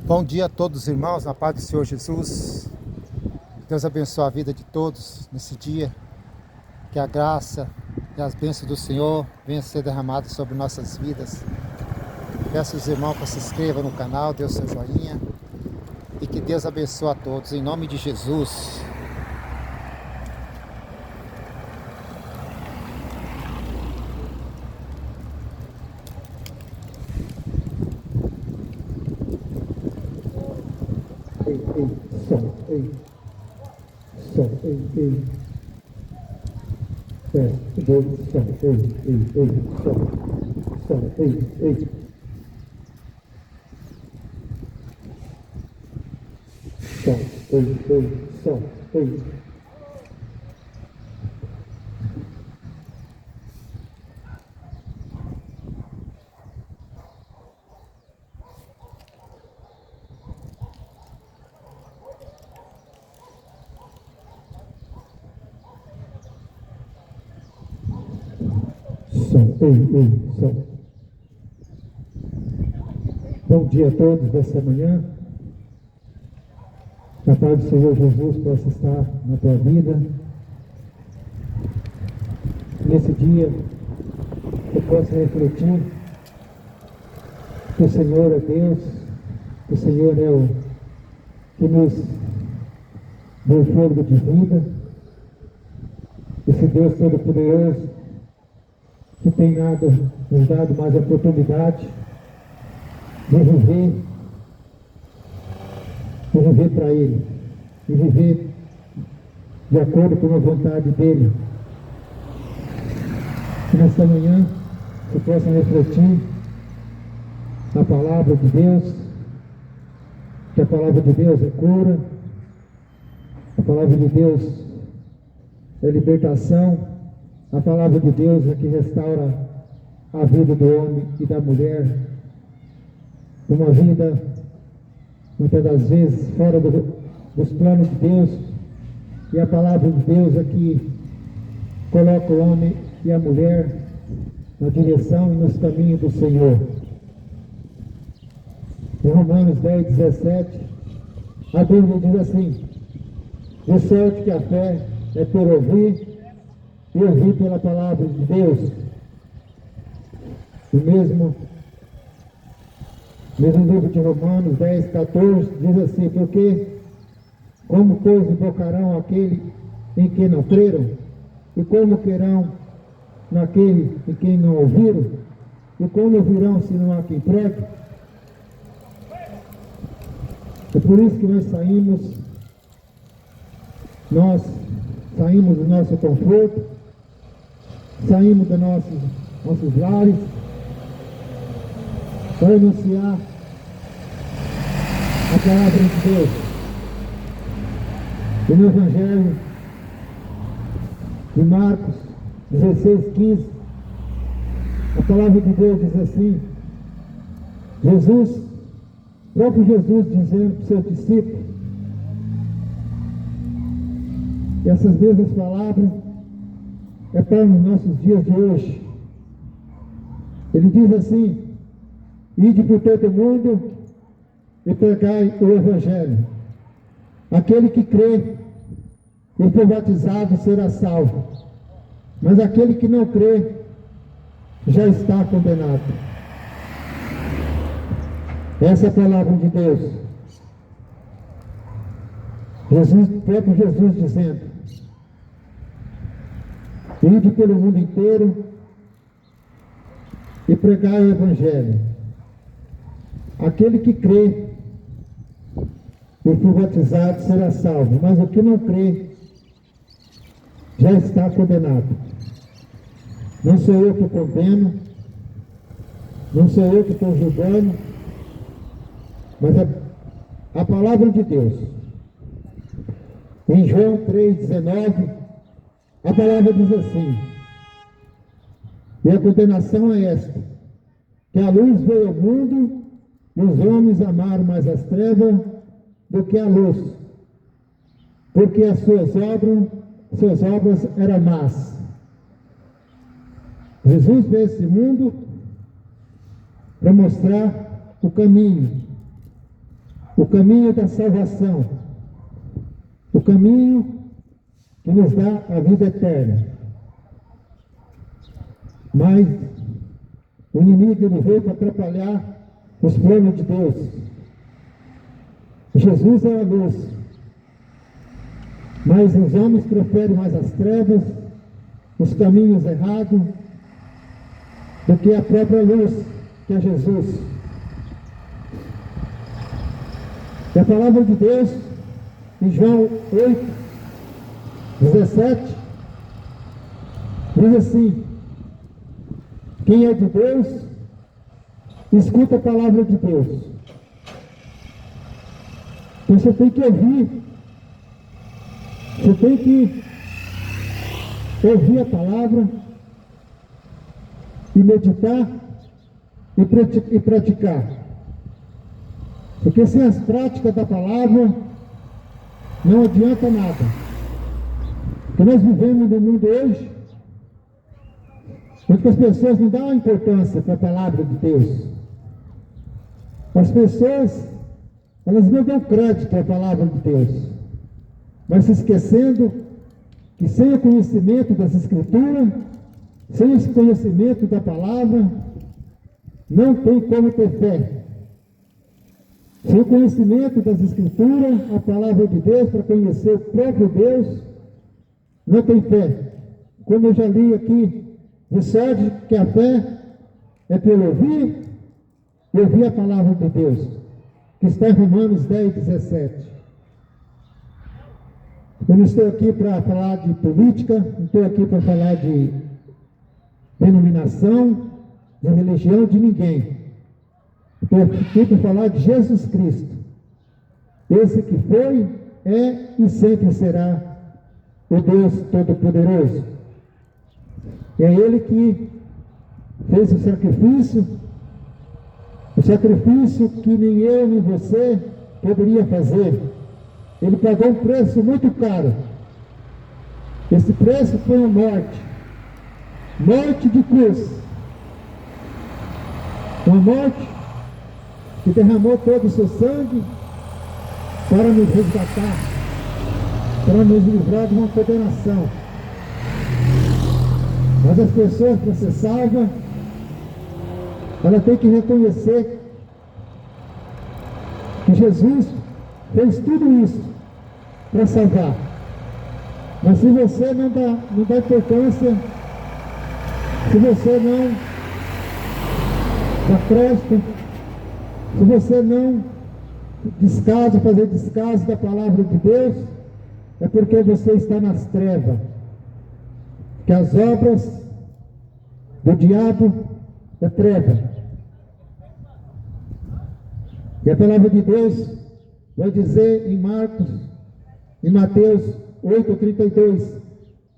Bom dia a todos os irmãos, na paz do Senhor Jesus. Deus abençoe a vida de todos nesse dia. Que a graça e as bênçãos do Senhor venham ser derramadas sobre nossas vidas. Peço aos irmãos para se inscrevam no canal, dê o seu joinha. E que Deus abençoe a todos, em nome de Jesus. Bom dia a todos dessa manhã. Que a paz do Senhor Jesus possa estar na tua vida. Nesse dia, que possa refletir que o Senhor é Deus, que o Senhor é o que nos deu fôlego de vida. Esse Deus Todo-Poderoso que tem nos dado mais oportunidade de viver para Ele, de viver de acordo com a vontade dEle. Que nesta manhã você possa refletir na palavra de Deus, que a palavra de Deus é cura, a palavra de Deus é libertação, a palavra de Deus é que restaura a vida do homem e da mulher, uma vida, muitas das vezes, fora dos planos de Deus, e a palavra de Deus é que coloca o homem e a mulher na direção e nos caminhos do Senhor. Em Romanos 10:17, a Bíblia diz assim: de sorte que a fé é por ouvir, e ouvir pela palavra de Deus. O mesmo livro de Romanos 10:14 diz assim: porque como pois invocarão aquele em quem não creram? E como crerão naquele em quem não ouviram? E como ouvirão se não há quem pregue? É por isso que nós saímos do nosso conforto, saímos dos nossos lares, para anunciar a palavra de Deus. E no Evangelho de Marcos 16:15, a palavra de Deus diz assim: próprio Jesus dizendo para os seus discípulos, e essas mesmas palavras é para os nossos dias de hoje. Ele diz assim: ide por todo mundo e pregai o Evangelho. Aquele que crê e for batizado será salvo, mas aquele que não crê já está condenado. Essa é a palavra de Deus. O próprio Jesus dizendo: ide pelo mundo inteiro e pregai o Evangelho. Aquele que crê e for batizado será salvo, mas o que não crê já está condenado. Não sou eu que condeno, não sou eu que estou julgando, mas a palavra de Deus. Em João 3,19, a palavra diz assim: e a condenação é esta, que a luz veio ao mundo, e os homens amaram mais as trevas do que a luz, porque as suas obras eram más. Jesus veio a esse mundo para mostrar o caminho, o caminho da salvação, o caminho que nos dá a vida eterna. Mas o inimigo ele veio para atrapalhar os planos de Deus. Jesus é a luz, mas os homens preferem mais as trevas, os caminhos errados, do que a própria luz, que é Jesus. E a palavra de Deus, em João 8, 17, diz assim: quem é de Deus, escuta a palavra de Deus. Então você tem que ouvir, você tem que ouvir a palavra e meditar e praticar. Porque sem as práticas da palavra não adianta nada. Porque nós vivemos no mundo hoje onde as pessoas não dão importância para a palavra de Deus. As pessoas, elas não dão crédito à palavra de Deus, mas se esquecendo que sem o conhecimento das Escrituras, sem esse conhecimento da palavra, não tem como ter fé. Sem o conhecimento das Escrituras, a palavra de Deus, para conhecer o próprio Deus, não tem fé. Como eu já li aqui, de sorte que a fé é pelo ouvir e ouvir a palavra de Deus, que está em Romanos 10, 17. Eu não estou aqui para falar de política, não estou aqui para falar de denominação, de religião de ninguém. Estou aqui para falar de Jesus Cristo, esse que foi, é e sempre será o Deus Todo-Poderoso. É Ele que fez o sacrifício que nem eu nem você poderia fazer. Ele pagou um preço muito caro. Esse preço foi a morte de cruz, uma morte que derramou todo o seu sangue para nos resgatar, para nos livrar de uma condenação. Mas as pessoas, para ser salvas, ela tem que reconhecer que Jesus fez tudo isso para salvar. Mas se você não dá importância, se você não dá crédito, se você não fazer descaso da palavra de Deus, é porque você está nas trevas. Que as obras do diabo é treva. E a palavra de Deus vai dizer em Mateus 8:32,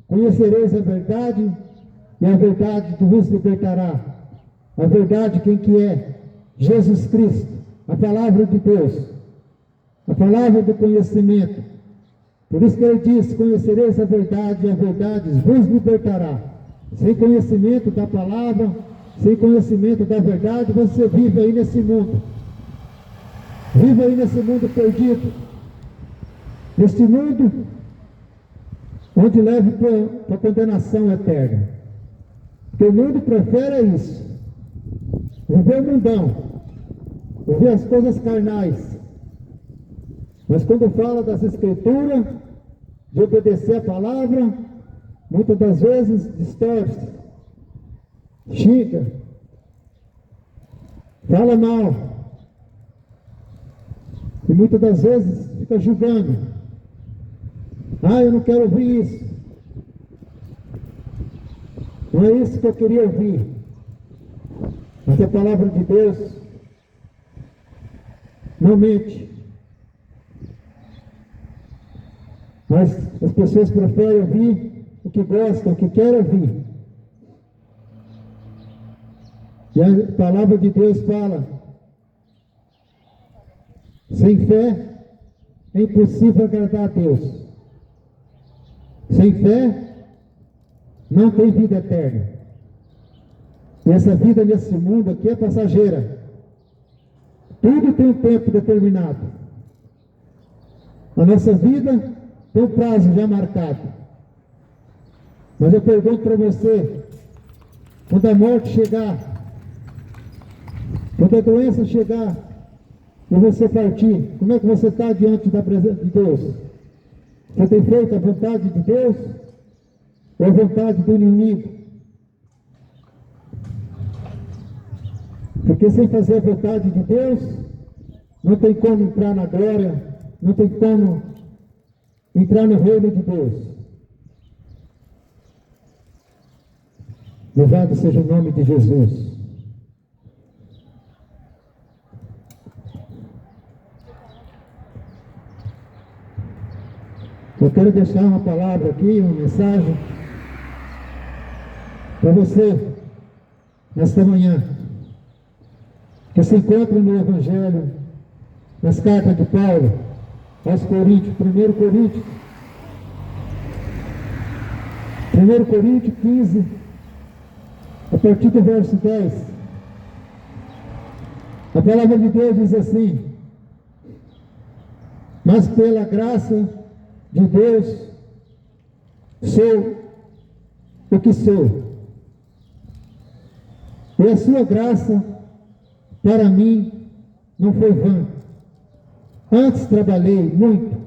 conhecereis a verdade e a verdade vos libertará. A verdade quem que é? Jesus Cristo, a palavra de Deus, a palavra do conhecimento. Por isso que ele diz, conhecereis a verdade e a verdade vos libertará. Sem conhecimento da palavra, sem conhecimento da verdade, você vive aí nesse mundo. Vive aí nesse mundo perdido. Neste mundo onde leva para a condenação eterna. Porque o mundo prefere isso. Viver o mundão. Viver as coisas carnais. Mas quando fala das Escrituras, de obedecer a palavra, muitas das vezes distorce, xinga, fala mal, e muitas das vezes fica julgando. Eu não quero ouvir isso. Não é isso que eu queria ouvir. Mas a palavra de Deus não mente. Mas as pessoas preferem ouvir o que gostam, o que querem ouvir. E a palavra de Deus fala: sem fé é impossível agradar a Deus. Sem fé não tem vida eterna. E essa vida nesse mundo aqui é passageira. Tudo tem um tempo determinado. A nossa vida tem um prazo já marcado. Mas eu pergunto para você, quando a morte chegar, quando a doença chegar e você partir, como é que você está diante da presença de Deus? Você tem feito a vontade de Deus ou a vontade do inimigo? Porque sem fazer a vontade de Deus, não tem como entrar na glória, não tem como entrar no reino de Deus. Louvado seja o nome de Jesus. Eu quero deixar uma palavra aqui, uma mensagem para você nesta manhã, que se encontra no Evangelho, nas cartas de Paulo aos Coríntios, 1 Coríntios 15, a partir do verso 10. A palavra de Deus diz assim: mas pela graça de Deus sou o que sou, e a sua graça para mim não foi vã. Antes trabalhei muito,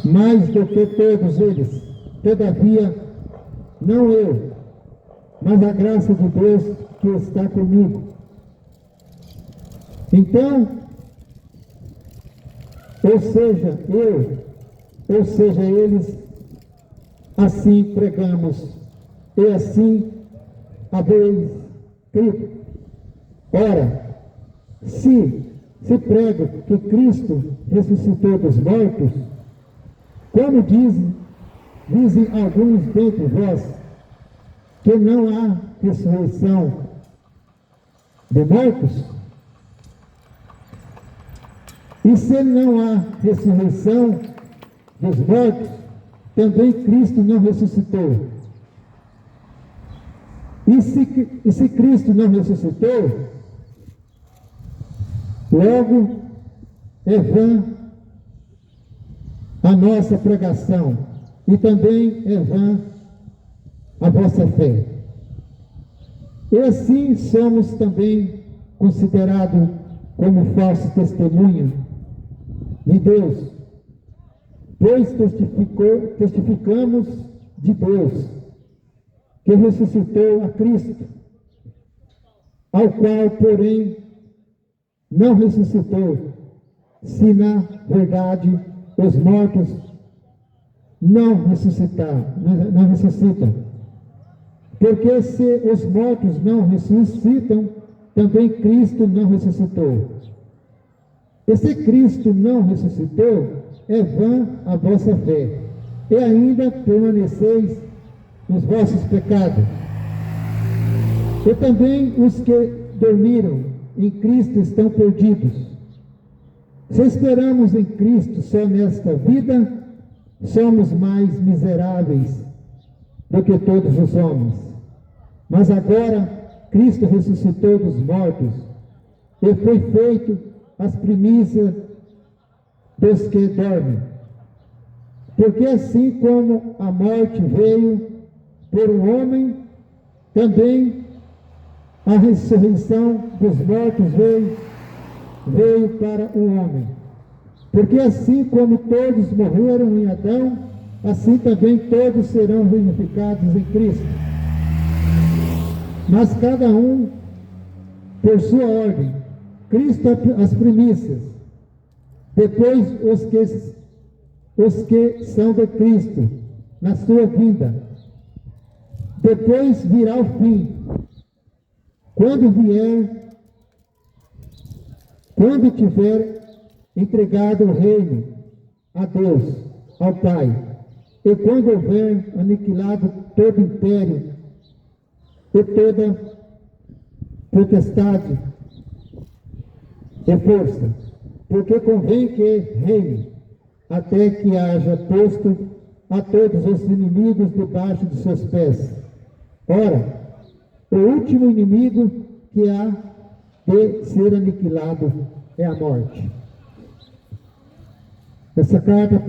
mais do que todos eles. Todavia, não eu, mas a graça de Deus que está comigo. Então, ou seja, eles, assim pregamos, e assim haveis crido. Ora, se prego que Cristo ressuscitou dos mortos, como dizem alguns dentre vós, que não há ressurreição de mortos? E se não há ressurreição dos mortos, também Cristo não ressuscitou. E se Cristo não ressuscitou, logo é vã a nossa pregação, e também é vã a vossa fé. E assim somos também considerados como falsos testemunhas de Deus, pois testificamos de Deus que ressuscitou a Cristo, ao qual, porém, não ressuscitou, se na verdade os mortos não ressuscitam. Porque se os mortos não ressuscitam, também Cristo não ressuscitou. E se Cristo não ressuscitou, é vã a vossa fé, e ainda permaneceis nos vossos pecados. E também os que dormiram em Cristo estão perdidos. Se esperamos em Cristo só nesta vida, somos mais miseráveis do que todos os homens. Mas agora Cristo ressuscitou dos mortos e foi feito as primícias dos que dormem. Porque assim como a morte veio por um homem, também a ressurreição dos mortos veio para o homem. Porque assim como todos morreram em Adão, assim também todos serão vivificados em Cristo. Mas cada um por sua ordem. Cristo as primícias, depois os que são de Cristo na sua vinda. Depois virá o fim, quando tiver entregado o reino a Deus, ao Pai, e quando houver aniquilado todo império e toda potestade e força, porque convém que reine, até que haja posto a todos os inimigos debaixo de seus pés. Ora, o último inimigo que há de ser aniquilado é a morte. Essa carta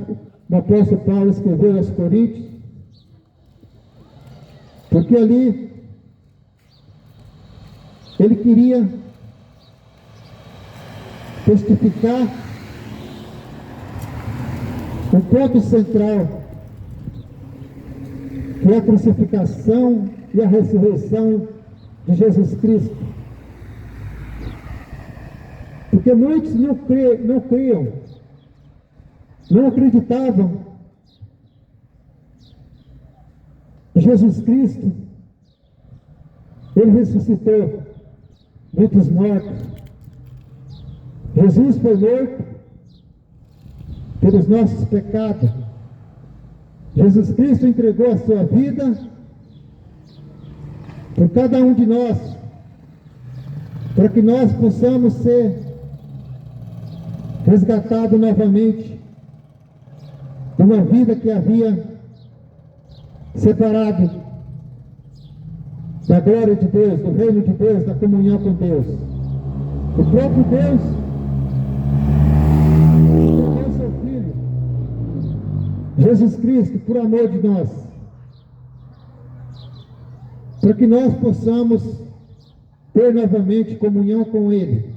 o apóstolo Paulo escreveu aos Coríntios, porque ali ele queria testificar o ponto central, que é a crucificação e a ressurreição de Jesus Cristo. Porque muitos não criam, não acreditavam em Jesus Cristo. Ele ressuscitou muitos mortos. Jesus foi morto pelos nossos pecados. Jesus Cristo entregou a sua vida por cada um de nós, para que nós possamos ser resgatados novamente de uma vida que havia separado da glória de Deus, do reino de Deus, da comunhão com Deus. O próprio Deus entregou seu Filho, Jesus Cristo, por amor de nós, para que nós possamos ter novamente comunhão com Ele.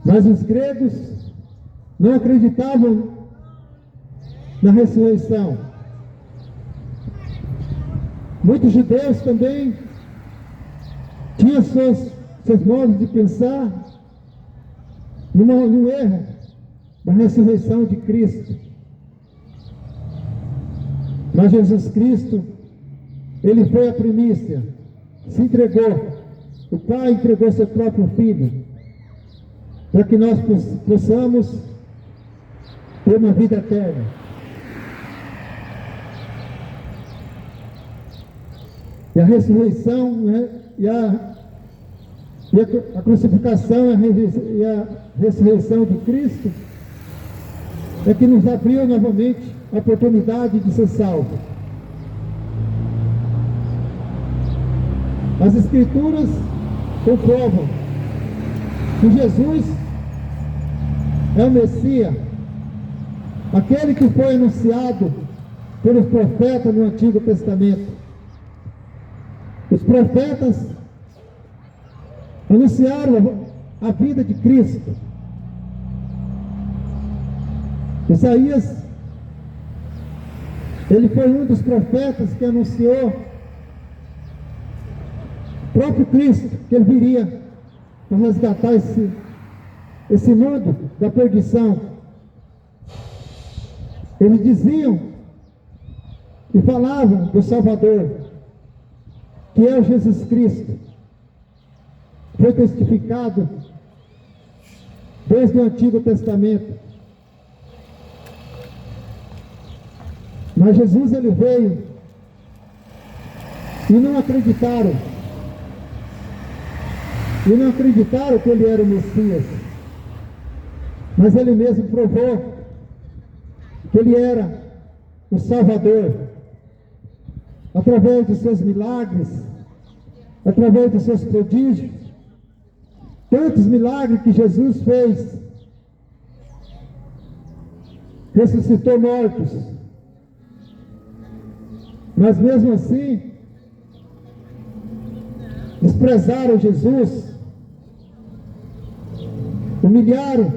Mas os gregos não acreditavam na ressurreição. Muitos judeus também tinham seus modos de pensar no erro da ressurreição de Cristo. Mas Jesus Cristo, Ele foi a primícia, se entregou. O Pai entregou seu próprio Filho, para que nós possamos ter uma vida eterna. E a ressurreição, né, e a crucificação e a ressurreição de Cristo é que nos abriu novamente a oportunidade de ser salvo. As Escrituras comprovam que Jesus é o Messias, aquele que foi anunciado pelos profetas no Antigo Testamento. Os profetas anunciaram a vida de Cristo. Isaías, ele foi um dos profetas que anunciou o próprio Cristo, que ele viria para resgatar esse mundo da perdição. Eles diziam e falavam do Salvador, que é o Jesus Cristo. Foi testificado desde o Antigo Testamento. Mas Jesus, ele veio e não acreditaram. E não acreditaram que ele era o Messias. Mas ele mesmo provou que ele era o Salvador, através de seus milagres, através de seus prodígios. Tantos milagres que Jesus fez. Ressuscitou mortos. Mas mesmo assim, desprezaram Jesus, humilharam,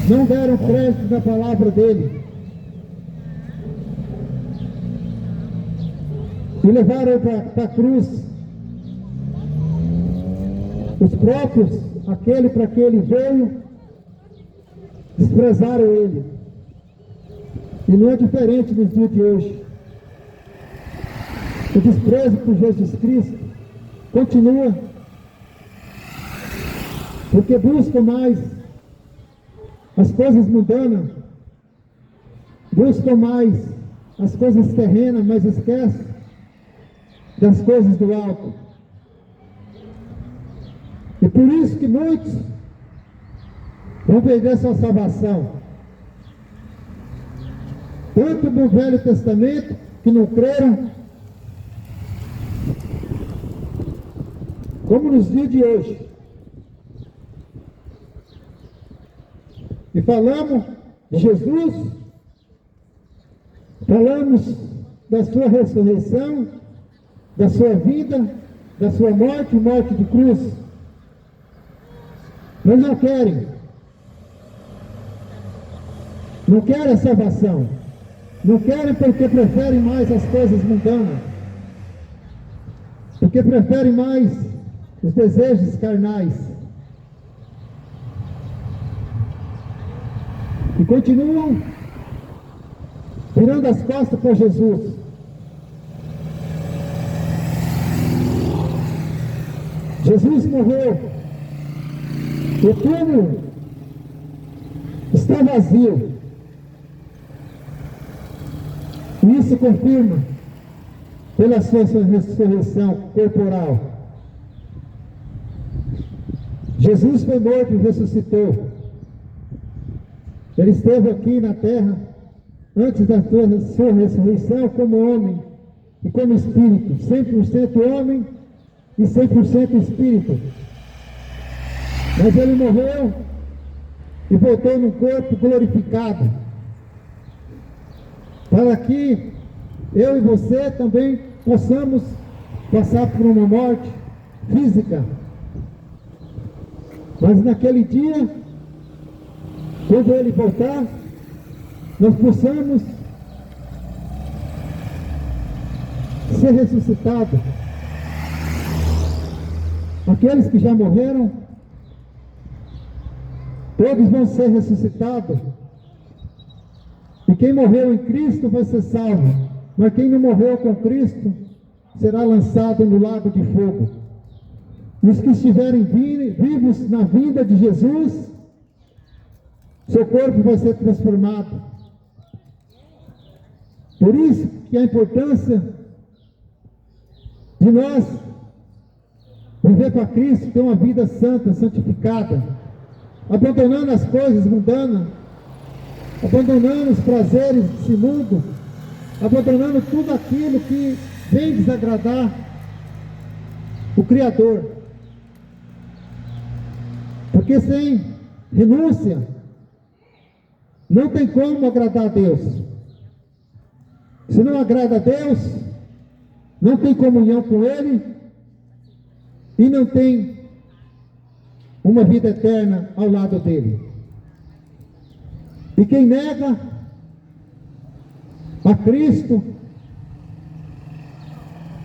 não deram crédito na palavra dele, e levaram para a cruz. Os próprios, aquele para que ele veio, desprezaram ele. E não é diferente nos dias de hoje. O desprezo por Jesus Cristo continua, porque buscam mais as coisas mundanas, buscam mais as coisas terrenas, mas esquecem das coisas do alto. E por isso que muitos vão perder sua salvação. Tanto no Velho Testamento, que não creram, como nos dias de hoje. E falamos de Jesus, falamos da sua ressurreição, da sua vida, da sua morte, morte de cruz. Mas não querem a salvação. Não querem porque preferem mais as coisas mundanas. Porque preferem mais os desejos carnais. E continuam virando as costas para Jesus. Jesus morreu. O túmulo está vazio. E isso confirma pela sua ressurreição corporal. Jesus foi morto e ressuscitou. Ele esteve aqui na terra antes da sua ressurreição como homem e como espírito, 100% homem e 100% espírito. Mas ele morreu e voltou num corpo glorificado, para que eu e você também possamos passar por uma morte física. Mas naquele dia, quando ele voltar, nós possamos ser ressuscitados. Aqueles que já morreram, todos vão ser ressuscitados. E quem morreu em Cristo vai ser salvo. Mas quem não morreu com Cristo será lançado no lago de fogo. E os que estiverem vivos na vinda de Jesus, seu corpo vai ser transformado. Por isso que a importância de nós viver para Cristo, ter uma vida santa, santificada, abandonando as coisas mundanas, abandonando os prazeres desse mundo, abandonando tudo aquilo que vem desagradar o Criador. Porque sem renúncia não tem como agradar a Deus. Se não agrada a Deus, não tem comunhão com Ele e não tem uma vida eterna ao lado dele. E quem nega a Cristo,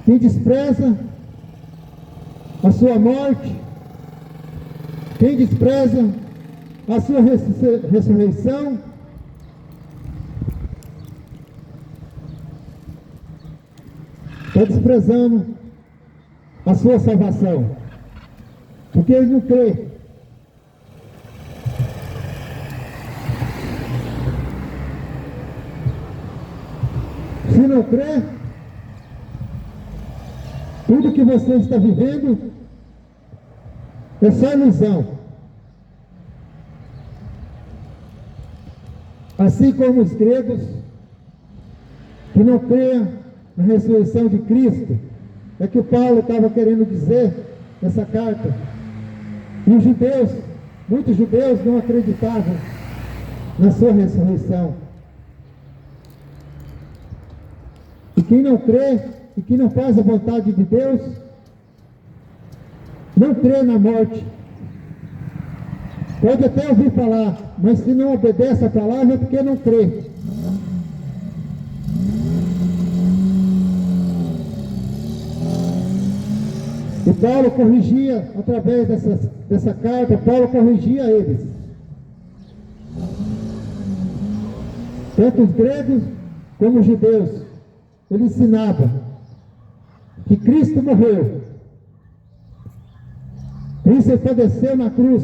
quem despreza a sua morte, quem despreza a sua ressurreição, está desprezando a sua salvação, porque ele não crê. Se não crê, tudo que você está vivendo é só ilusão. Assim como os gregos que não creem na ressurreição de Cristo, é que o Paulo estava querendo dizer nessa carta. E os judeus, muitos judeus não acreditavam na sua ressurreição. E quem não crê e que não faz a vontade de Deus, não crê na morte. Pode até ouvir falar, mas se não obedece a palavra é porque não crê. E Paulo corrigia, através dessa carta, Paulo corrigia eles. Tanto os gregos como os judeus. Ele ensinava que Cristo morreu. Cristo padeceu na cruz.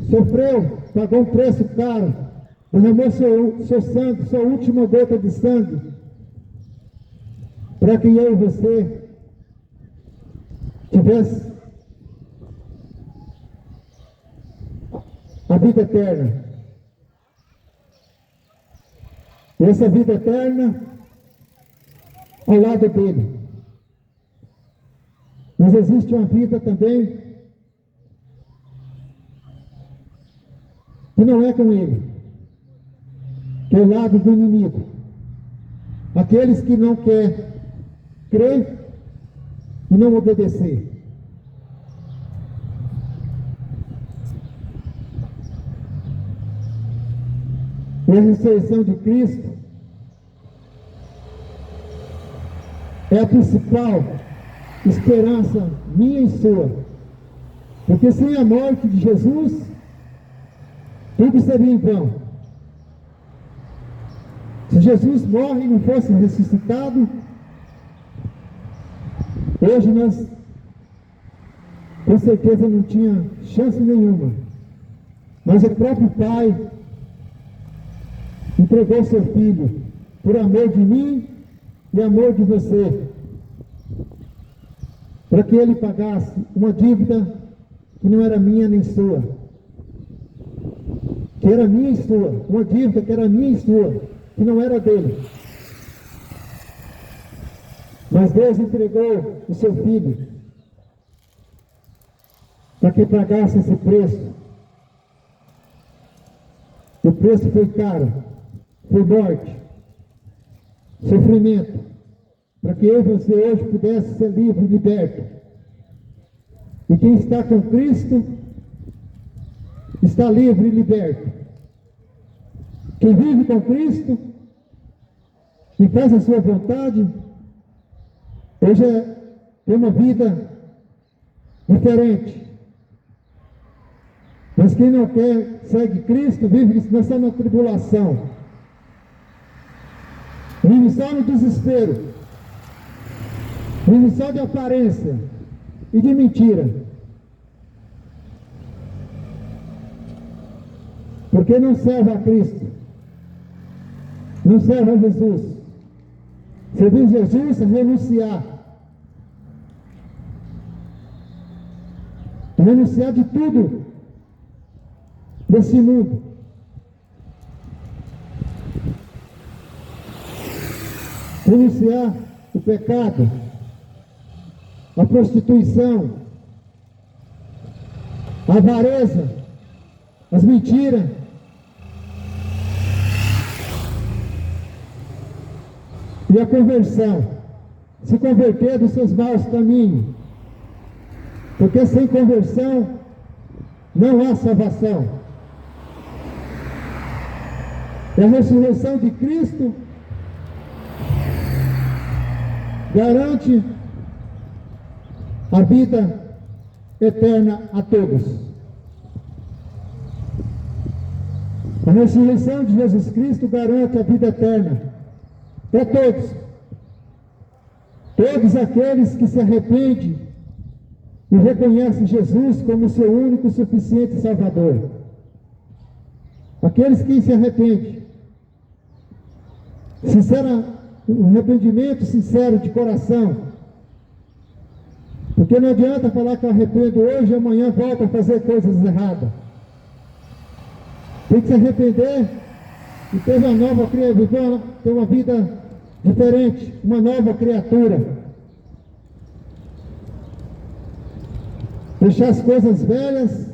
Sofreu, pagou um preço caro. Derramou seu sangue, sua última gota de sangue, para que eu e você tivesse a vida eterna. E essa vida eterna ao lado dele. Mas existe uma vida também que não é com Ele, que é o lado do inimigo. Aqueles que não querem crer e não obedecer. E a ressurreição de Cristo é a principal esperança minha e sua. Porque sem a morte de Jesus, tudo seria em vão. Se Jesus morre e não fosse ressuscitado, hoje nós com certeza não tinha chance nenhuma. Mas o próprio Pai entregou seu Filho por amor de mim e amor de você, para que Ele pagasse uma dívida que não era minha nem sua, que era minha e sua, uma dívida que era minha e sua, que não era dele. Mas Deus entregou o seu Filho para que pagasse esse preço. O preço foi caro, foi morte, sofrimento, para que eu e você hoje pudesse ser livre e liberto. E quem está com Cristo está livre e liberto. Quem vive com Cristo e faz a sua vontade, hoje tem uma vida diferente. Mas quem não quer, segue Cristo, vive só na tribulação. Vive só no desespero. Vive só de aparência e de mentira. Porque não serve a Cristo. Não serve a Jesus. Servir Jesus é renunciar. Renunciar de tudo desse mundo. Renunciar o pecado, a prostituição, a avareza, as mentiras. E a conversão. Se converter dos seus maus caminhos. Porque sem conversão não há salvação. E a ressurreição de Cristo garante a vida eterna a todos. A ressurreição de Jesus Cristo garante a vida eterna para todos. Todos aqueles que se arrependem e reconhecem Jesus como seu único e suficiente Salvador. Aqueles que se arrependem, um arrependimento sincero de coração. Porque não adianta falar que eu arrependo hoje e amanhã volta a fazer coisas erradas. Tem que se arrepender e ter uma nova criatura, ter uma vida diferente, uma nova criatura. Deixar as coisas velhas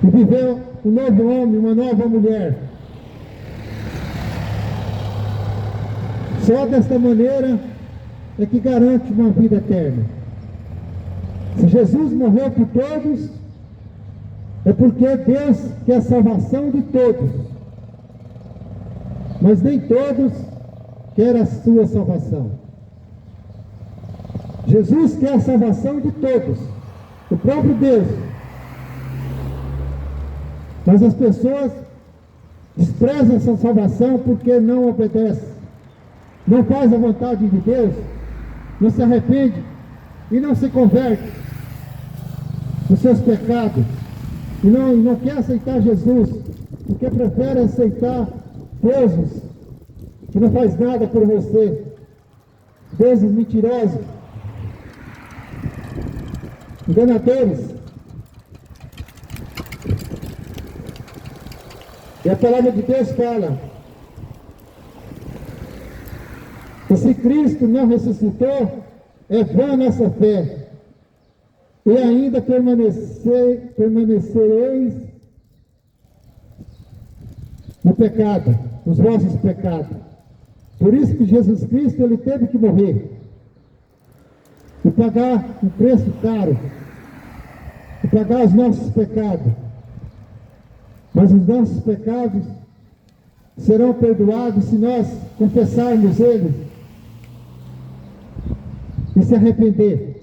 e viver um novo homem, uma nova mulher. Só desta maneira é que garante uma vida eterna. Se Jesus morreu por todos, é porque Deus quer a salvação de todos. Mas nem todos querem a sua salvação. Jesus quer a salvação de todos, o próprio Deus. Mas as pessoas desprezam essa salvação porque não obedecem. Não faz a vontade de Deus, não se arrepende e não se converte dos seus pecados e não quer aceitar Jesus, porque prefere aceitar deuses que não faz nada por você, deuses mentirosos, enganadores. E a palavra de Deus fala: se Cristo não ressuscitou, é vã nossa fé, e ainda permanecereis no pecado, nos vossos pecados. Por isso que Jesus Cristo, ele teve que morrer e pagar um preço caro, e pagar os nossos pecados. Mas os nossos pecados serão perdoados se nós confessarmos eles e se arrepender.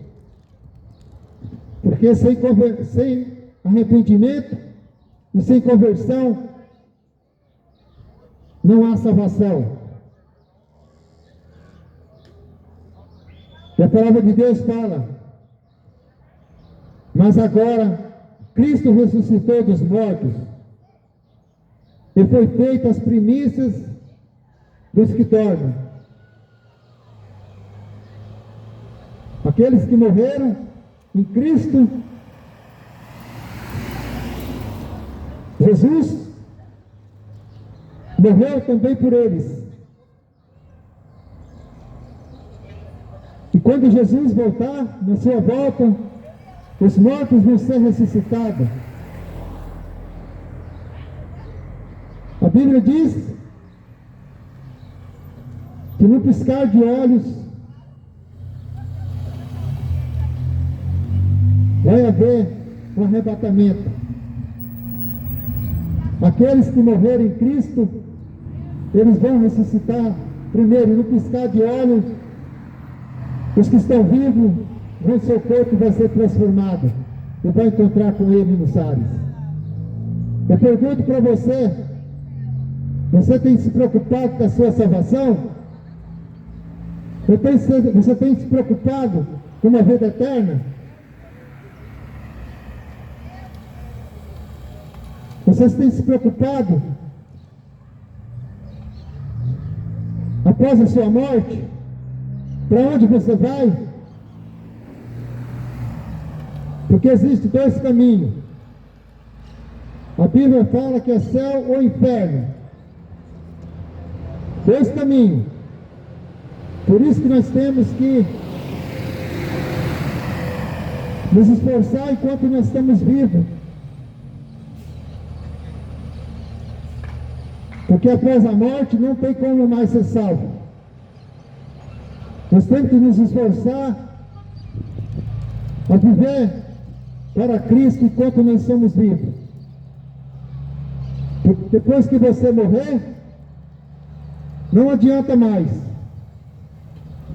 Porque sem arrependimento e sem conversão não há salvação. E a palavra de Deus fala: mas agora Cristo ressuscitou dos mortos e foi feito as primícias dos que dormem. Aqueles que morreram em Cristo Jesus morreu também por eles. E quando Jesus voltar, na sua volta, os mortos vão ser ressuscitados. A Bíblia diz que no piscar de olhos vai haver um arrebatamento. Aqueles que morreram em Cristo, eles vão ressuscitar primeiro, no piscar de olhos. Os que estão vivos, o seu corpo vai ser transformado e vai encontrar com Ele nos ares. Eu pergunto para você: você tem se preocupado com a sua salvação? Você tem se preocupado com uma vida eterna? Vocês têm se preocupado após a sua morte? Para onde você vai? Porque existem dois caminhos. A Bíblia fala que é céu ou inferno. Dois caminhos. Por isso que nós temos que nos esforçar enquanto nós estamos vivos. Porque após a morte não tem como mais ser salvo. Nós temos que nos esforçar a viver para Cristo enquanto nós somos vivos. Porque depois que você morrer, não adianta mais.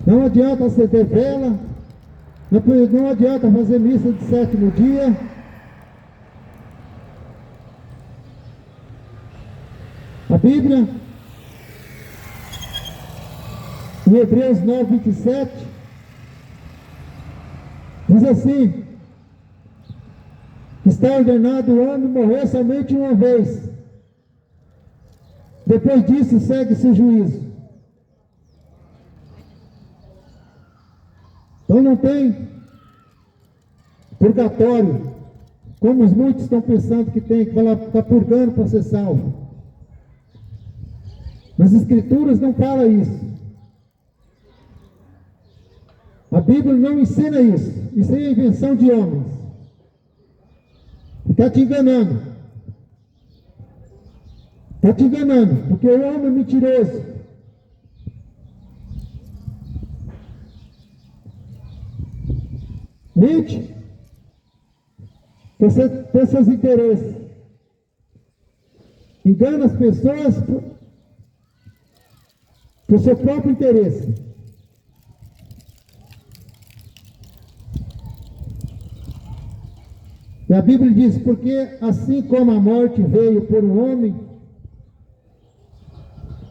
Não adianta acender vela, não adianta fazer missa de sétimo dia. A Bíblia, em Hebreus 9:27, diz assim: está ordenado o homem morrer somente uma vez. Depois disso segue-se o juízo. Então não tem purgatório, como os muitos estão pensando que tem, que vai lá estar purgando para ser salvo. Nas Escrituras não fala isso. A Bíblia não ensina isso. Isso é invenção de homens. Está te enganando. Está te enganando, porque o homem é mentiroso. Mente. Você tem seus interesses. Engana as pessoas por seu próprio interesse. E a Bíblia diz: porque assim como a morte veio por um homem,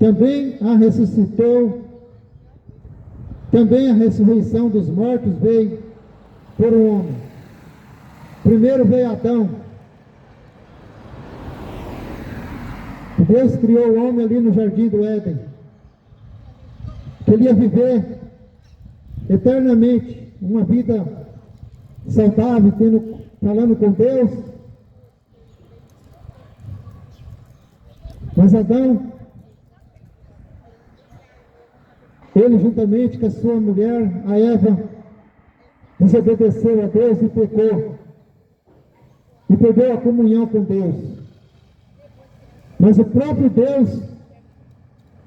também a ressurreição dos mortos veio por um homem. Primeiro veio Adão. Deus criou o homem ali no jardim do Éden. Que ele ia viver eternamente uma vida saudável, falando com Deus. Mas Adão, ele juntamente com a sua mulher, a Eva, desobedeceu a Deus e pecou. E perdeu a comunhão com Deus. Mas o próprio Deus,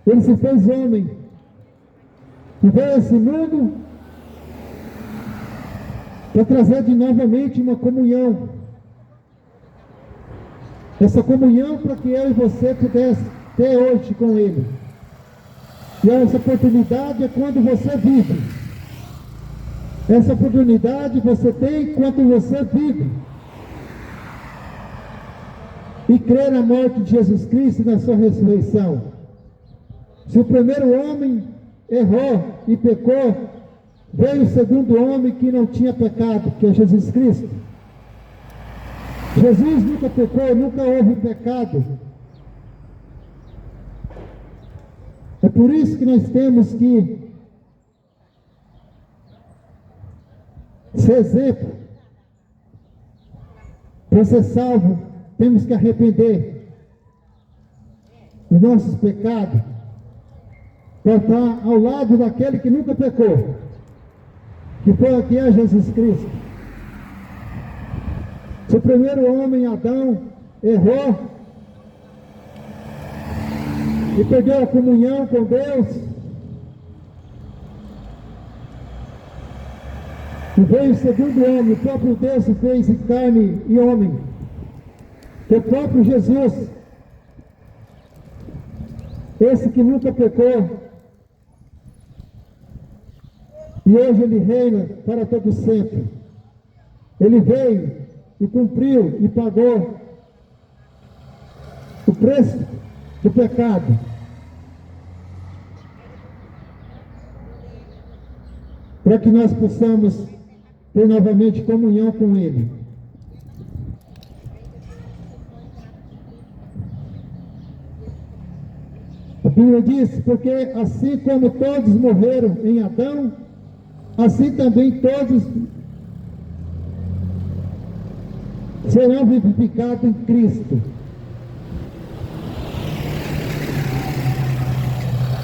Ele se fez homem e veio a esse mundo para trazer de novamente uma comunhão. Essa comunhão para que eu e você pudesse ter hoje com Ele. E essa oportunidade é quando você vive. Essa oportunidade você tem quando você vive. E crê na morte de Jesus Cristo e na sua ressurreição. Se o primeiro homem errou e pecou, veio o segundo homem que não tinha pecado, que é Jesus Cristo. Jesus nunca pecou, nunca houve pecado. É por isso que nós temos que ser exemplo. Para ser salvo, temos que arrepender de nossos pecados, para estar ao lado daquele que nunca pecou, que é Jesus Cristo. Se o primeiro homem, Adão, errou e perdeu a comunhão com Deus, e veio o segundo homem, o próprio Deus se fez em carne e homem, que é o próprio Jesus, esse que nunca pecou, e hoje Ele reina para todo sempre. Ele veio e cumpriu e pagou o preço do pecado. Para que nós possamos ter novamente comunhão com Ele. A Bíblia diz, porque assim como todos morreram em Adão, assim também todos serão vivificados em Cristo.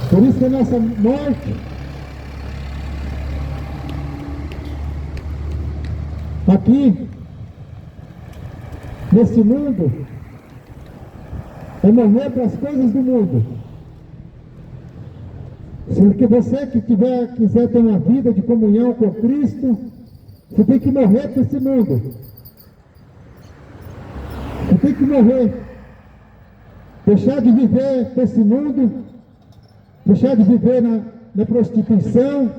Por isso que a nossa morte aqui nesse mundo é morrer para as coisas do mundo. Se você que quiser ter uma vida de comunhão com Cristo, você tem que morrer para esse mundo. Você tem que morrer, deixar de viver nesse mundo, deixar de viver na prostituição,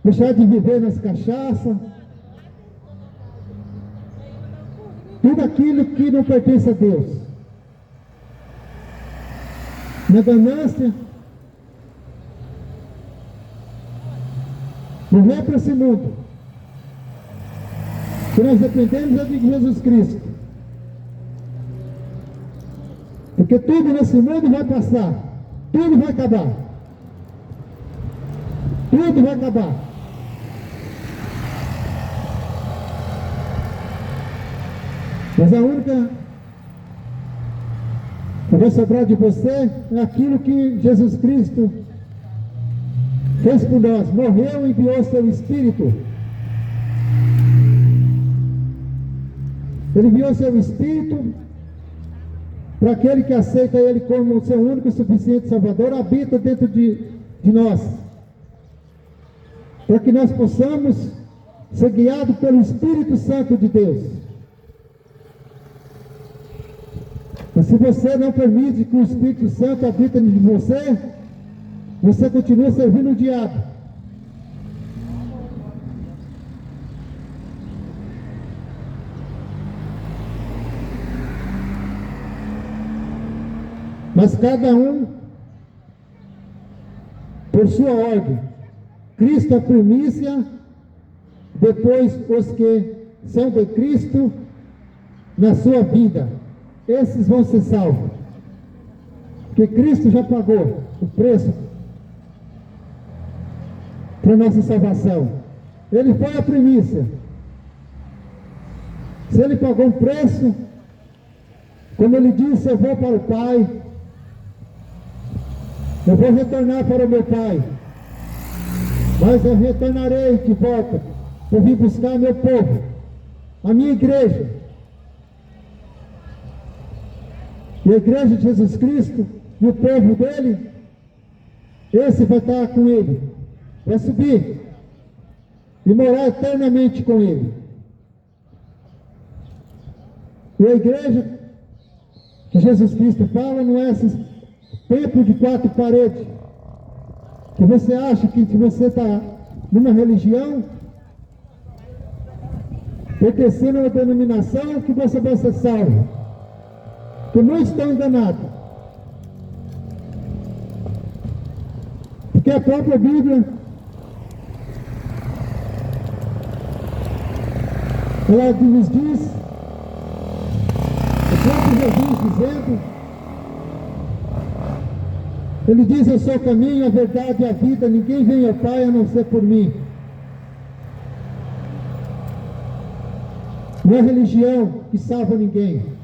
deixar de viver nas cachaças, tudo aquilo que não pertence a Deus, na ganância, morrer para esse mundo, que nós dependemos é de Jesus Cristo. Porque tudo nesse mundo vai passar, tudo vai acabar, tudo vai acabar. Mas a única que vai sobrar de você é aquilo que Jesus Cristo fez por nós, morreu e enviou seu Espírito. Ele enviou seu Espírito para aquele que aceita Ele como seu único e suficiente Salvador, habita dentro de nós, para que nós possamos ser guiados pelo Espírito Santo de Deus. Mas se você não permite que o Espírito Santo habite em você, você continua servindo o diabo. Mas cada um por sua ordem. Cristo a primícia, depois os que são de Cristo na sua vida. Esses vão ser salvos. Porque Cristo já pagou o preço para a nossa salvação. Ele foi a primícia. Se Ele pagou um preço, como Ele disse, eu vou para o Pai, eu vou retornar para o meu Pai, mas eu retornarei de volta para vir buscar meu povo, a minha igreja. E a igreja de Jesus Cristo e o povo dele, esse vai estar com ele, vai subir e morar eternamente com ele. E a igreja que Jesus Cristo fala não é esse templo de 4 paredes, que você acha que se você está numa religião, pertencendo a uma denominação, que você vai ser salvo. Que muitos estão enganados. Porque a própria Bíblia, ela nos diz, o próprio Jesus dizendo, ele diz: eu sou o caminho, a verdade e a vida, ninguém vem ao Pai a não ser por mim. Não é religião que salva ninguém.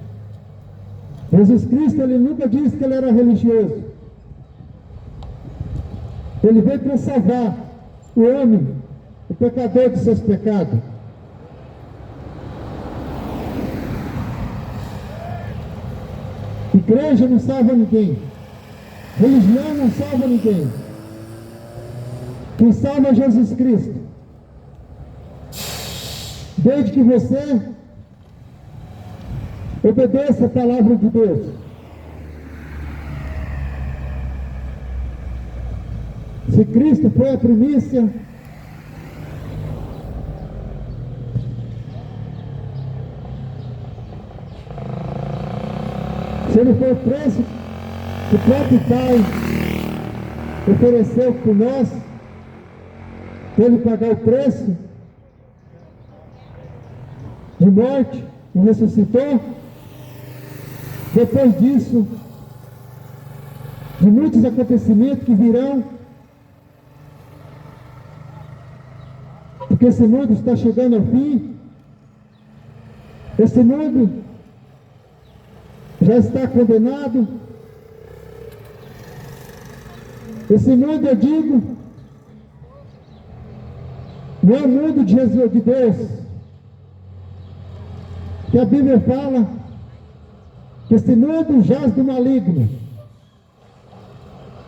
Jesus Cristo, ele nunca disse que ele era religioso. Ele veio para salvar o homem, o pecador de seus pecados. Igreja não salva ninguém. Religião não salva ninguém. Quem salva é Jesus Cristo. Desde que você obedeça a palavra de Deus. Se Cristo foi a primícia, se ele foi o preço que o próprio Pai ofereceu por nós, para ele pagar o preço de morte e ressuscitou, depois disso, de muitos acontecimentos que virão, porque esse mundo está chegando ao fim, esse mundo já está condenado, esse mundo, eu digo, não é o mundo de Jesus, de Deus, que a Bíblia fala que esse mundo jaz do maligno,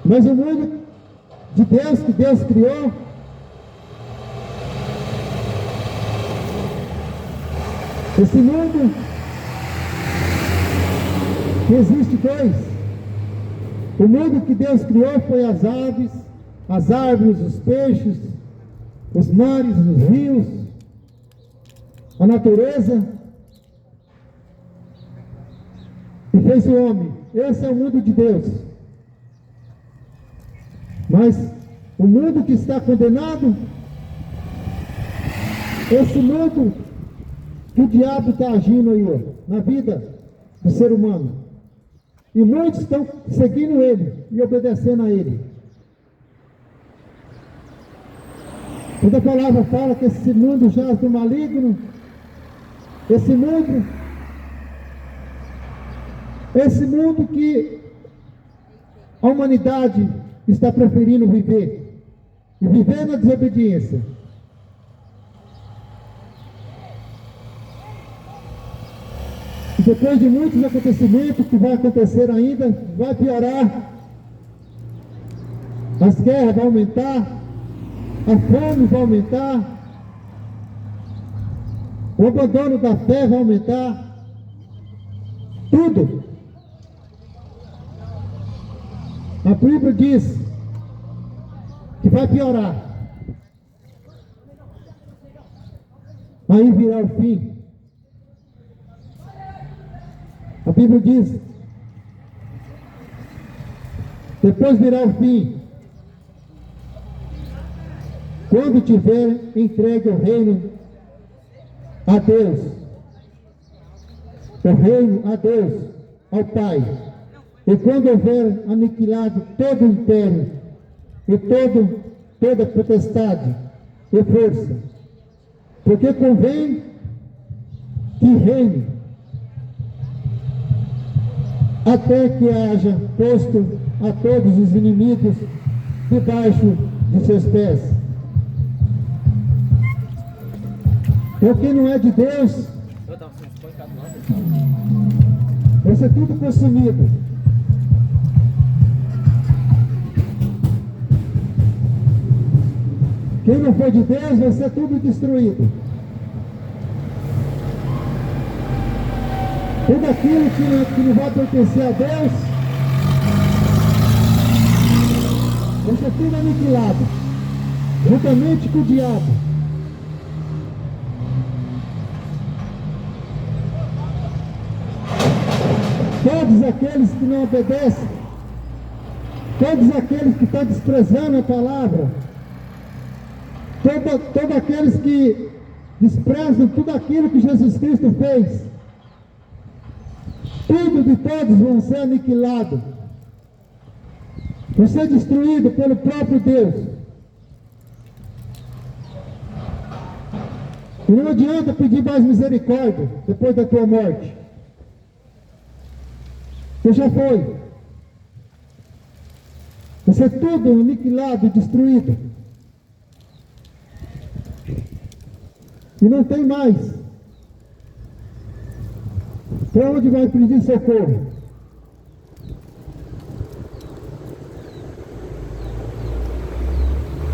mas o mundo de Deus, que Deus criou, esse mundo que existe dois. O mundo que Deus criou foi as aves, as árvores, os peixes, os mares, os rios, a natureza, e fez o homem. Esse é o mundo de Deus. Mas o mundo que está condenado, esse mundo que o diabo está agindo aí, ó, na vida do ser humano. E muitos estão seguindo ele e obedecendo a ele. Quando a palavra fala que esse mundo jaz do maligno, esse mundo que a humanidade está preferindo viver, e viver na desobediência. E depois de muitos acontecimentos que vai acontecer ainda, vai piorar, as guerras vão aumentar, a fome vai aumentar, o abandono da fé vai aumentar, tudo. A Bíblia diz que vai piorar, aí virá o fim. A Bíblia diz, depois virá o fim, quando tiver entregue o reino a Deus, o reino a Deus, ao Pai, e quando houver aniquilado todo o império, e toda potestade e força, porque convém que reine, até que haja posto a todos os inimigos debaixo de seus pés. O que não é de Deus, você ser tudo consumido. Quem não for de Deus vai ser tudo destruído. Tudo aquilo que não vai pertencer a Deus vai ser tudo aniquilado, juntamente com o diabo. Todos aqueles que não obedecem, todos aqueles que estão desprezando a palavra, todos aqueles que desprezam tudo aquilo que Jesus Cristo fez, tudo de todos vão ser aniquilados, vão ser destruídos pelo próprio Deus. E não adianta pedir mais misericórdia depois da tua morte. Você já foi. Vai ser tudo aniquilado, destruído. E não tem mais. Para onde vai pedir socorro?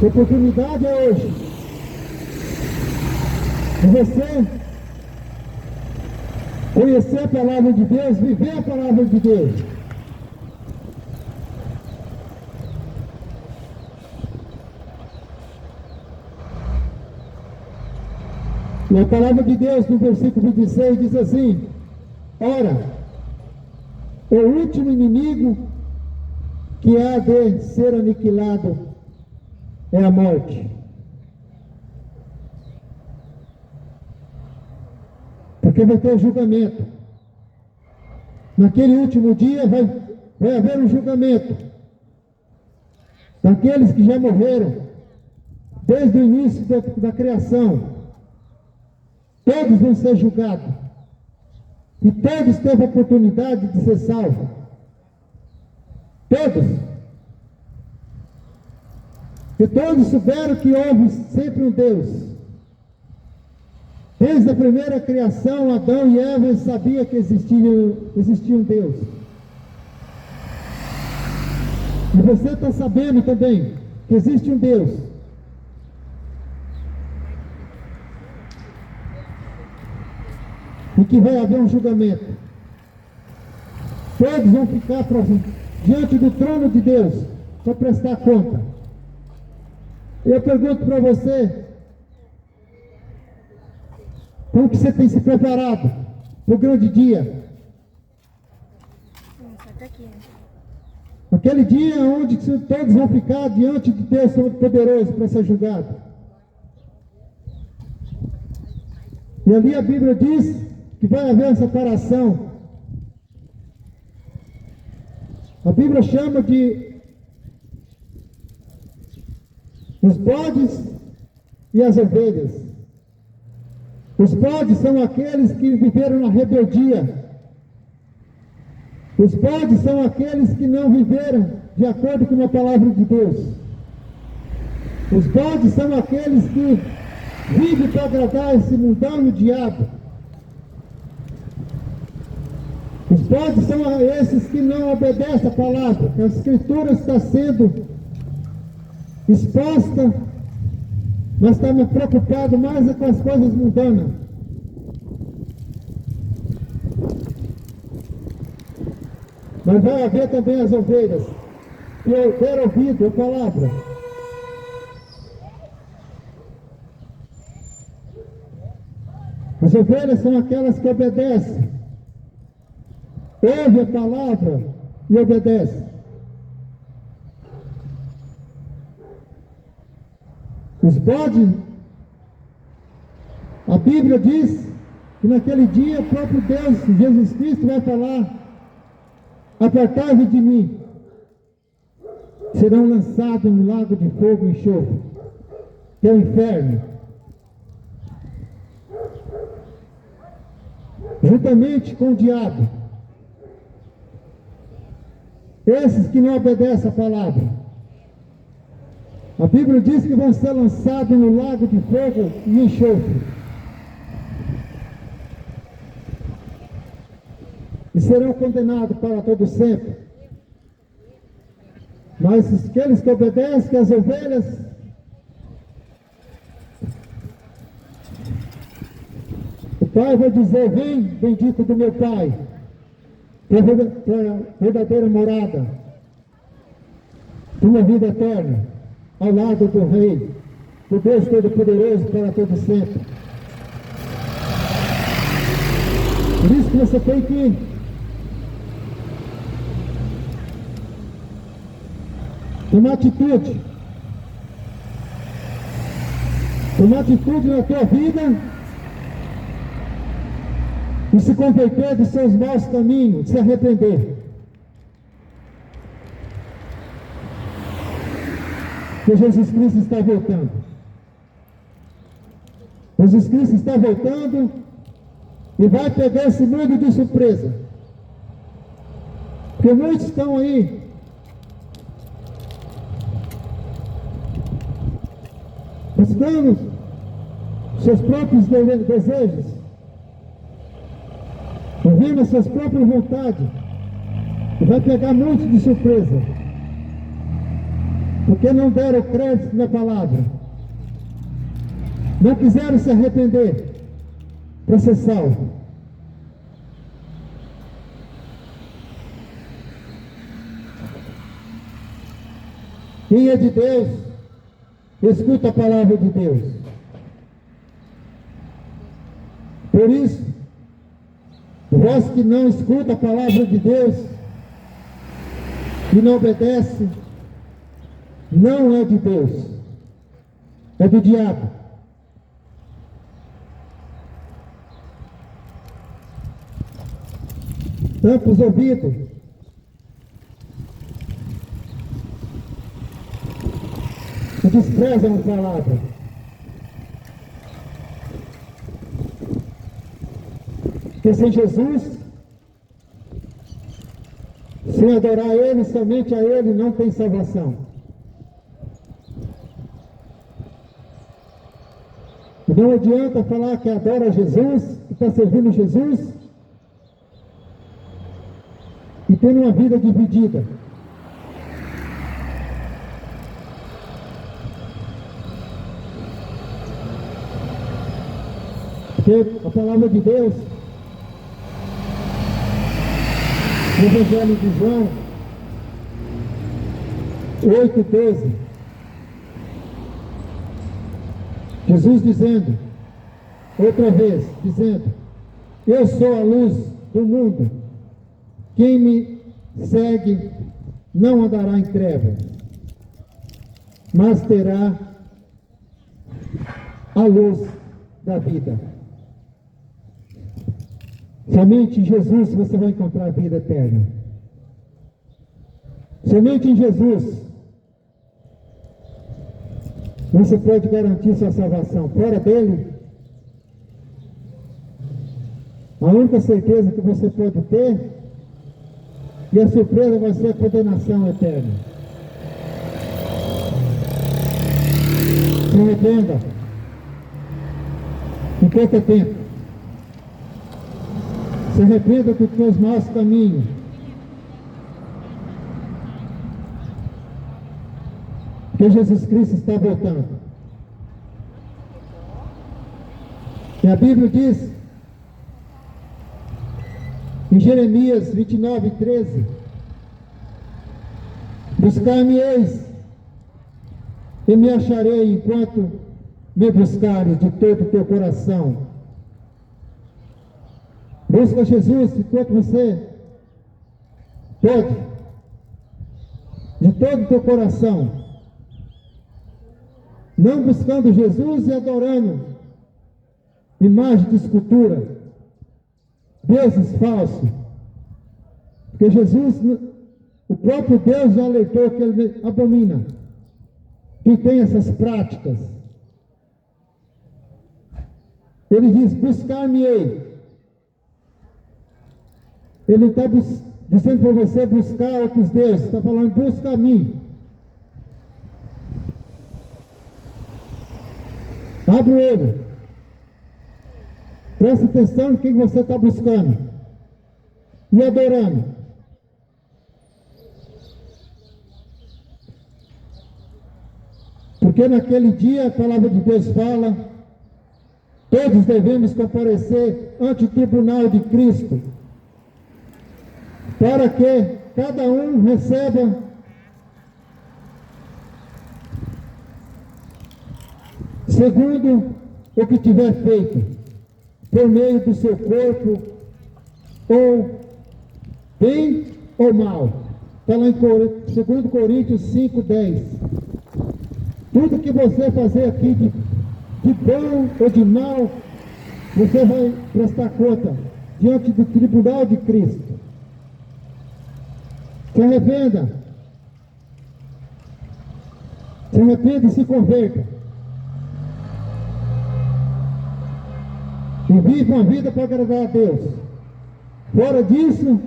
A oportunidade é hoje. E você conhecer a palavra de Deus, viver a palavra de Deus. E a palavra de Deus no versículo 26 diz assim: ora, o último inimigo que há de ser aniquilado é a morte. Porque vai ter julgamento. Naquele último dia vai haver um julgamento daqueles que já morreram desde o início da criação. Todos vão ser julgados. E todos teve a oportunidade de ser salvos. Todos. E todos souberam que houve sempre um Deus. Desde a primeira criação, Adão e Eva sabiam que existia um Deus. E você está sabendo também que existe um Deus. E que vai haver um julgamento. Todos vão ficar diante do trono de Deus para prestar conta. Eu pergunto para você, como que você tem se preparado para o grande dia? Aquele dia onde todos vão ficar diante de Deus Todo-Poderoso para ser julgado. E ali a Bíblia diz que vai haver separação. A Bíblia chama de os bodes e as ovelhas. Os bodes são aqueles que viveram na rebeldia. Os bodes são aqueles que não viveram de acordo com a palavra de Deus. Os bodes são aqueles que vivem para agradar esse mundão e o diabo. Os bodes são esses que não obedecem a palavra. A Escritura está sendo exposta, mas estamos preocupados mais com as coisas mundanas. Mas vai haver também as ovelhas que deram ouvido a palavra. As ovelhas são aquelas que obedecem. Ouve a palavra e obedece. Os bodes, a Bíblia diz que naquele dia o próprio Deus, Jesus Cristo, vai falar: apartai-vos de mim, serão lançados no lago de fogo e enxofre, que é o inferno, juntamente com o diabo. Esses que não obedecem a palavra, a Bíblia diz que vão ser lançados no lago de fogo e enxofre. e serão condenados para todo sempre. Mas aqueles que obedecem, que as ovelhas, o Pai vai dizer: vem, bendito do meu Pai, para a verdadeira morada, para uma vida eterna, ao lado do Rei, do Deus Todo-Poderoso para todo sempre. Por isso que você tem que tomar atitude. Tomar atitude na tua vida e se converter dos seus maus caminhos, se arrepender. Porque Jesus Cristo está voltando. Jesus Cristo está voltando e vai pegar esse mundo de surpresa. Porque muitos estão aí buscando seus próprios desejos, ouvindo as suas próprias vontades, e vai pegar muitos de surpresa, porque não deram crédito na palavra, não quiseram se arrepender para ser salvo. Quem é de Deus, escuta a palavra de Deus. Por isso, vós que não escuta a palavra de Deus, que não obedece, não é de Deus, é do diabo. Tampam os ouvidos, e desprezam a palavra. Porque sem Jesus, sem adorar a Ele, somente a Ele, não tem salvação. Não adianta falar que adora Jesus, que está servindo Jesus, e tendo uma vida dividida. Porque a palavra de Deus, no Evangelho de João 8:12, Jesus dizendo, outra vez, dizendo: eu sou a luz do mundo, quem me segue não andará em trevas, mas terá a luz da vida. Somente em Jesus você vai encontrar a vida eterna. Somente em Jesus você pode garantir sua salvação. Fora dele, a única certeza que você pode ter, e a surpresa vai ser a condenação eterna. Se arrependa. Enquanto é tempo. Se arrependa dos teus maus caminhos. Porque Jesus Cristo está voltando. E a Bíblia diz, em Jeremias 29:13, buscar-me-eis e me acharei enquanto me buscares de todo o teu coração. Busca Jesus enquanto você pode, de todo o teu coração, não buscando Jesus e adorando imagem de escultura, deuses falsos, porque Jesus, o próprio Deus já alertou que ele abomina quem tem essas práticas. Ele diz: buscar-me-ei. Ele está dizendo para você buscar outros deuses, está falando: busca a mim. Abre o olho. Presta atenção em quem você está buscando. e adorando. Porque naquele dia a palavra de Deus fala, todos devemos comparecer ante o tribunal de Cristo, para que cada um receba segundo o que tiver feito, por meio do seu corpo, ou bem ou mal. Está lá em 2 Coríntios 5:10. Tudo que você fazer aqui de bom ou de mal, você vai prestar conta diante do tribunal de Cristo. Se arrependa. Se arrependa e se converta. E viva uma vida para agradar a Deus. Fora disso,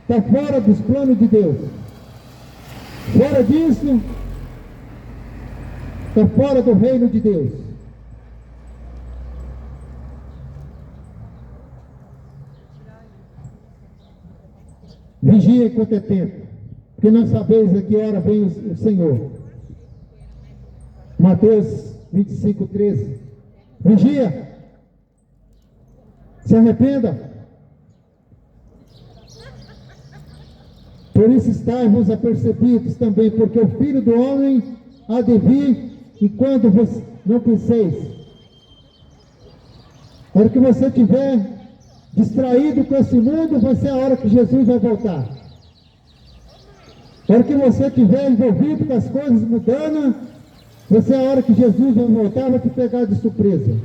está fora dos planos de Deus. Fora disso, está fora do reino de Deus. Vigia enquanto é tempo, porque não sabeis a que hora vem o Senhor. Mateus 25:13. Vigia. Se arrependa. Por isso estarmos apercebidos também, porque o Filho do Homem há de vir, e quando você não penseis. A hora que você estiver distraído com esse mundo, vai ser a hora que Jesus vai voltar. A hora que você estiver envolvido com as coisas mudando, vai ser a hora que Jesus vai voltar, vai te pegar de surpresa.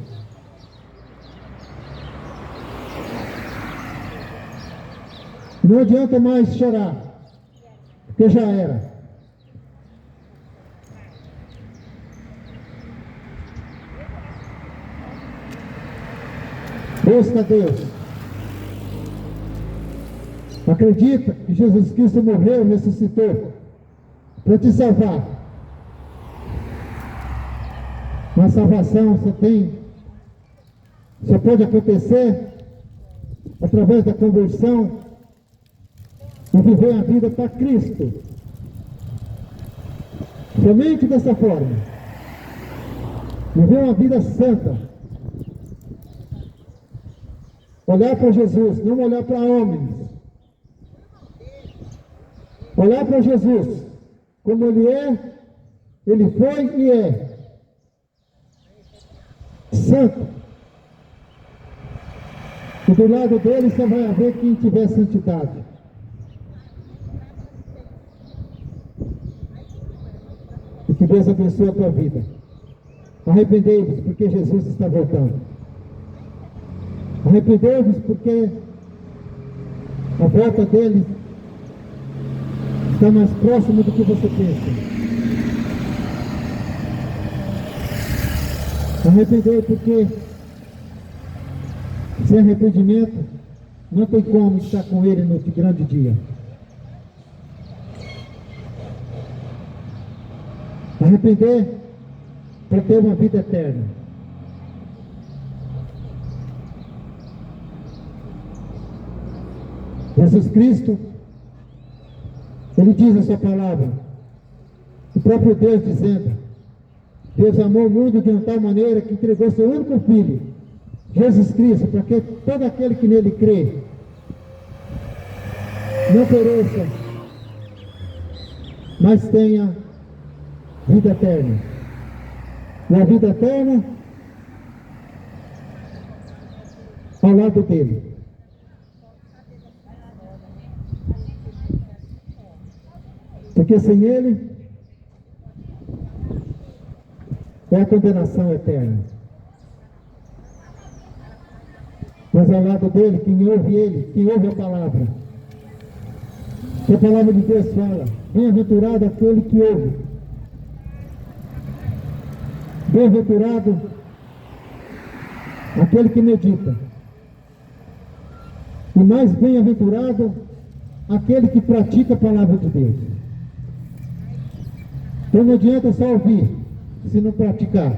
Não adianta mais chorar, porque já era. Ouça a Deus. Acredita que Jesus Cristo morreu e ressuscitou para te salvar. Mas salvação só pode acontecer através da conversão e viver a vida para Cristo. Somente dessa forma. Viver uma vida santa. Olhar para Jesus, não olhar para homens. Olhar para Jesus, como Ele é, Ele foi e é. Santo. E do lado dele só vai haver quem tiver santidade. E que Deus abençoe a tua vida. Arrependei-vos, porque Jesus está voltando. Arrependei-vos, porque a volta dele está mais próximo do que você pensa. Arrependei, porque sem arrependimento não tem como estar com ele no grande dia. Arrepender para ter uma vida eterna. Jesus Cristo, Ele diz a sua palavra, o próprio Deus dizendo: Deus amou o mundo de uma tal maneira que entregou seu único Filho, Jesus Cristo, para que todo aquele que nele crê não pereça, mas tenha vida eterna. E a vida eterna ao lado dele. Porque sem ele é a condenação eterna. Mas ao lado dele, quem ouve ele, quem ouve a palavra. Que a palavra de Deus fala: bem-aventurado aquele que ouve. Bem-aventurado aquele que medita. E mais bem-aventurado aquele que pratica a palavra de Deus. Então não adianta só ouvir, se não praticar.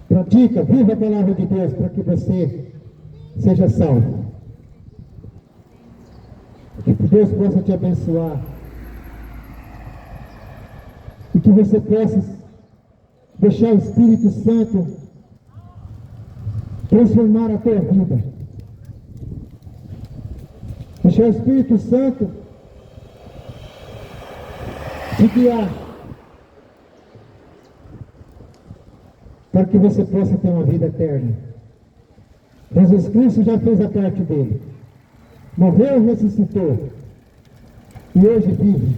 Pratica, viva a palavra de Deus, para que você seja salvo. Que Deus possa te abençoar. E que você possa deixar o Espírito Santo transformar a tua vida. Deixar o Espírito Santo te guiar. Para que você possa ter uma vida eterna. Jesus Cristo já fez a parte dele. Morreu e ressuscitou. E hoje vive.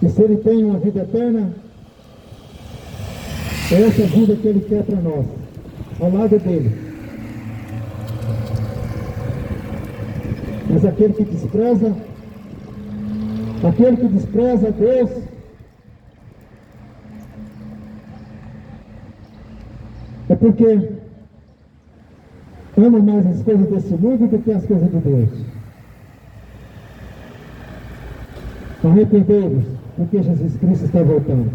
E se Ele tem uma vida eterna, é essa vida que Ele quer para nós, ao lado dEle. Mas aquele que despreza a Deus, é porque ama mais as coisas desse mundo do que as coisas de Deus. Arrependei-vos, porque Jesus Cristo está voltando.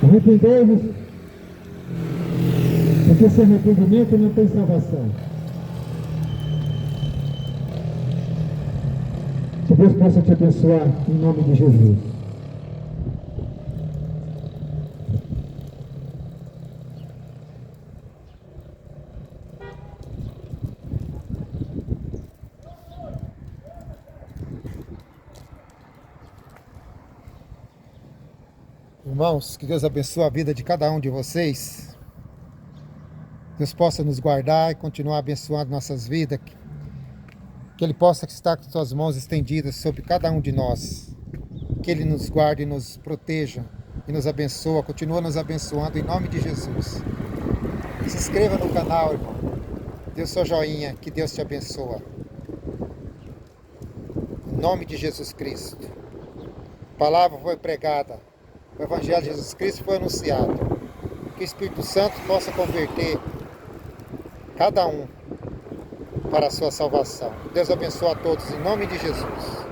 Arrependei-vos, porque sem arrependimento não tem salvação. Que Deus possa te abençoar em nome de Jesus. Irmãos, que Deus abençoe a vida de cada um de vocês. Deus possa nos guardar e continuar abençoando nossas vidas. Que Ele possa estar com suas mãos estendidas sobre cada um de nós. Que Ele nos guarde e nos proteja e nos abençoe. Continua nos abençoando em nome de Jesus. Se inscreva no canal, irmão. Dê o seu joinha. Que Deus te abençoe. Em nome de Jesus Cristo. A palavra foi pregada. O Evangelho de Jesus Cristo foi anunciado. Que o Espírito Santo possa converter cada um para a sua salvação. Deus abençoe a todos em nome de Jesus.